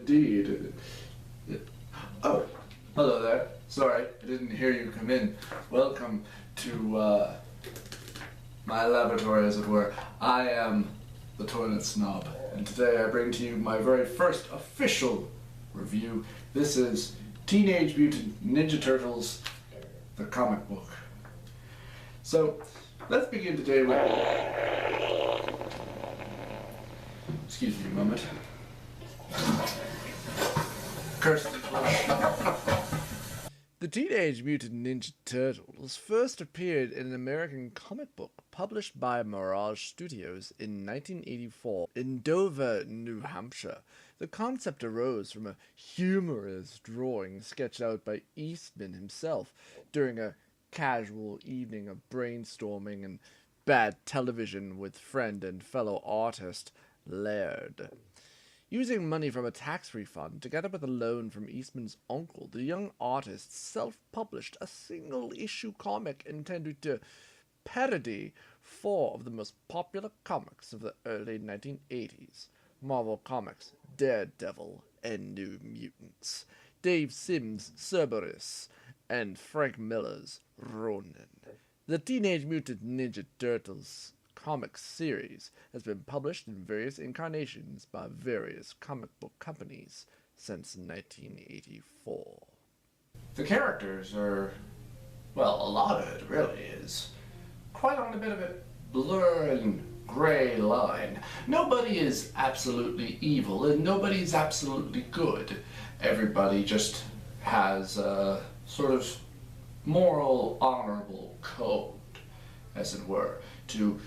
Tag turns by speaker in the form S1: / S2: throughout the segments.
S1: indeed. Oh, hello there. Sorry, I didn't hear you come in. Welcome to my laboratory, as it were. I am the Toilet Snob, and today I bring to you my very first official review. This is Teenage Mutant Ninja Turtles, the comic book. So, let's begin today with... Excuse me a moment. Curse the flush.
S2: The Teenage Mutant Ninja Turtles first appeared in an American comic book published by Mirage Studios in 1984 in Dover, New Hampshire. The concept arose from a humorous drawing sketched out by Eastman himself during a casual evening of brainstorming and bad television with friend and fellow artist Laird. Using money from a tax refund, together with a loan from Eastman's uncle, the young artist self-published a single-issue comic intended to parody four of the most popular comics of the early 1980s. Marvel Comics' Daredevil and New Mutants, Dave Sims' Cerberus, and Frank Miller's Ronin. The Teenage Mutant Ninja Turtles comics series has been published in various incarnations by various comic book companies since 1984.
S1: The characters are, well, a lot of it really is quite on a bit of a blur and gray line. Nobody is absolutely evil and nobody's absolutely good. Everybody just has a sort of moral, honorable code, as it were, to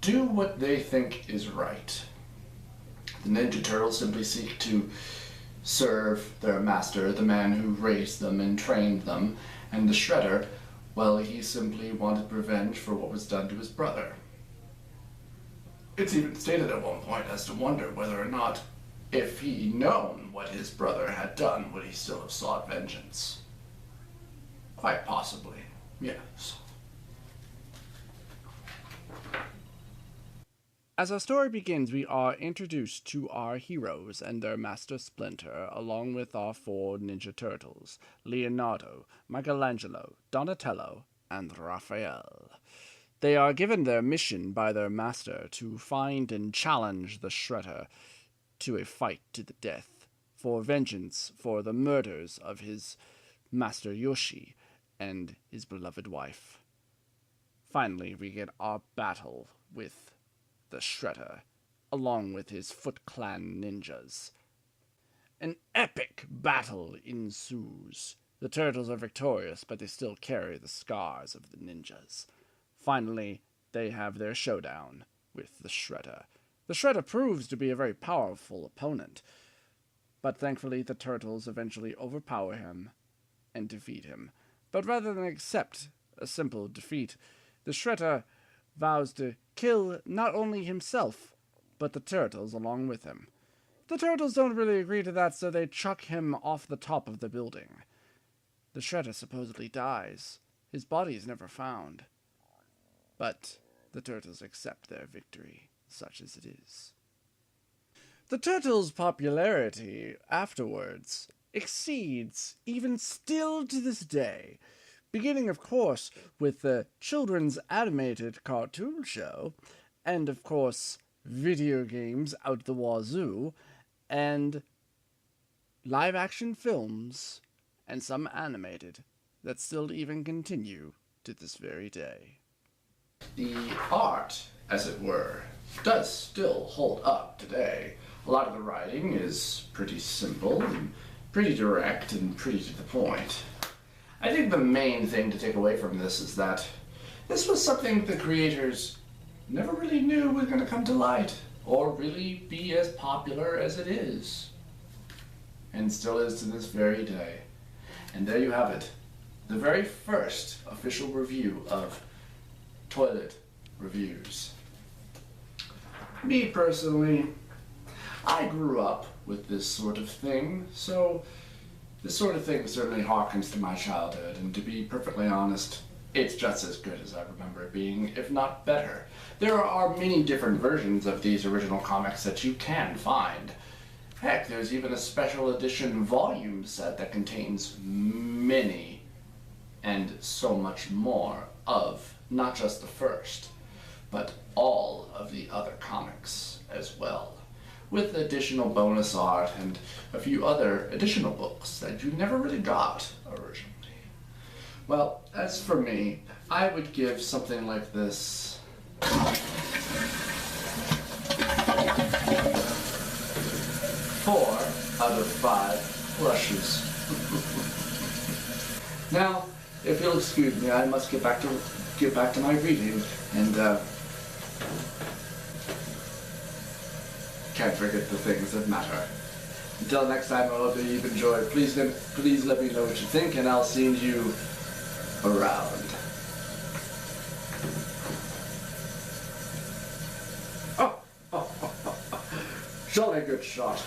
S1: do what they think is right. The Ninja Turtles simply seek to serve their master, the man who raised them and trained them, and the Shredder, well, he simply wanted revenge for what was done to his brother. It's even stated at one point as to wonder whether or not, if he'd known what his brother had done, would he still have sought vengeance. Quite possibly, yes.
S2: As our story begins, we are introduced to our heroes and their master Splinter, along with our four Ninja Turtles, Leonardo, Michelangelo, Donatello, and Raphael. They are given their mission by their master to find and challenge the Shredder to a fight to the death, for vengeance for the murders of his master Yoshi and his beloved wife. Finally, we get our battle with the Shredder, along with his Foot Clan ninjas. An epic battle ensues. The Turtles are victorious, but they still carry the scars of the ninjas. Finally, they have their showdown with the Shredder. The Shredder proves to be a very powerful opponent, but thankfully the Turtles eventually overpower him and defeat him. But rather than accept a simple defeat, the Shredder vows to kill not only himself, but the Turtles along with him. The Turtles don't really agree to that, so they chuck him off the top of the building. The Shredder supposedly dies. His body is never found. But the Turtles accept their victory, such as it is. The Turtles' popularity afterwards exceeds, even still to this day, beginning, of course, with the children's animated cartoon show, and, of course, video games out the wazoo, and live-action films, and some animated, that still even continue to this very day.
S1: The art, as it were, does still hold up today. A lot of the writing is pretty simple, and pretty direct, and pretty to the point. I think the main thing to take away from this is that this was something the creators never really knew was going to come to light, or really be as popular as it is, and still is to this very day. And there you have it, the very first official review of Toilet Reviews. Me personally, I grew up with this sort of thing, so this sort of thing certainly harkens to my childhood, and to be perfectly honest, it's just as good as I remember it being, if not better. There are many different versions of these original comics that you can find, Heck, there's even a special edition volume set that contains many and so much more of not just the first, but all of the other comics as well, with additional bonus art and a few other additional books that you never really got originally. Well, as for me, I would give something like this 4 out of 5 blushes. Now, if you'll excuse me, I must get back to my reading, and can't forget the things that matter. Until next time, I hope that you've enjoyed. Please let me know what you think, and I'll see you around. Surely a good shot.